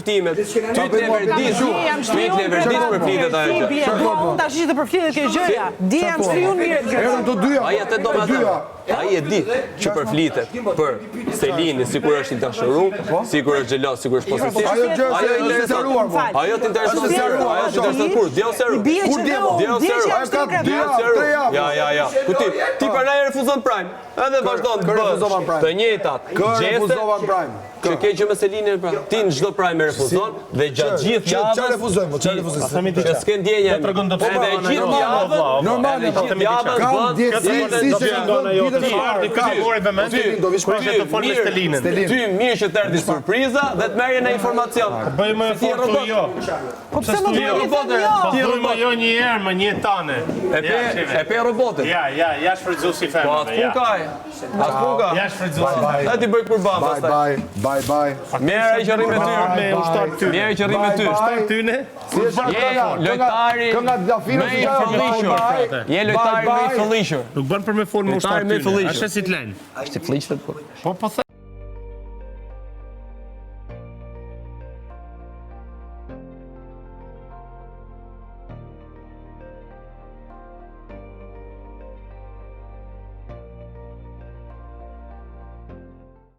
kuptimet. Ty të leverdis për flitet ajo. Unë tash që të përflitet kjo gjëja. Di jam shtriu mirë. Ai atë do të ai e di që përflitet për Selinin, sikur është i dashuruar, sikur është xhelos, sikur është pozitiv. Ajo intereson. Ajo të intereson kur? Djau seru. Kur djau? Ja. Kuti, ti për na refuzon Prime. Edhe vazhdon të bësh të njëjtat. Gjeste që ke që me Selinin, ti në çdo Prime refuzon dhe gjatë gjithë javës. Çfarë refuzojmë? Çfarë refuzojmë? Që s'ke ndjenja. Edhe gjithë javën. Normale, gjithë javën ty mirë që të erdhi surpriza dhe të merrje në informacion. Bëjmë efort tu jo. Po pse nuk bëni Ti rëmë jo një herë më një tane. E pe robotin. Ja shfrytzuesi femër. Po atë pukaj. Ja shfrytzuesi. A ti bëj kurban pastaj. Bye. Merë që rri me ty. Me ushtar ty. Merë që rri me ty. Ushtar tyne. Lojtari me i fëllishur. Je lojtari me i fëllishur. Nuk bën për me fol me ushtar tyne. Ashtë si të len. Ashtë i fëllishur. Po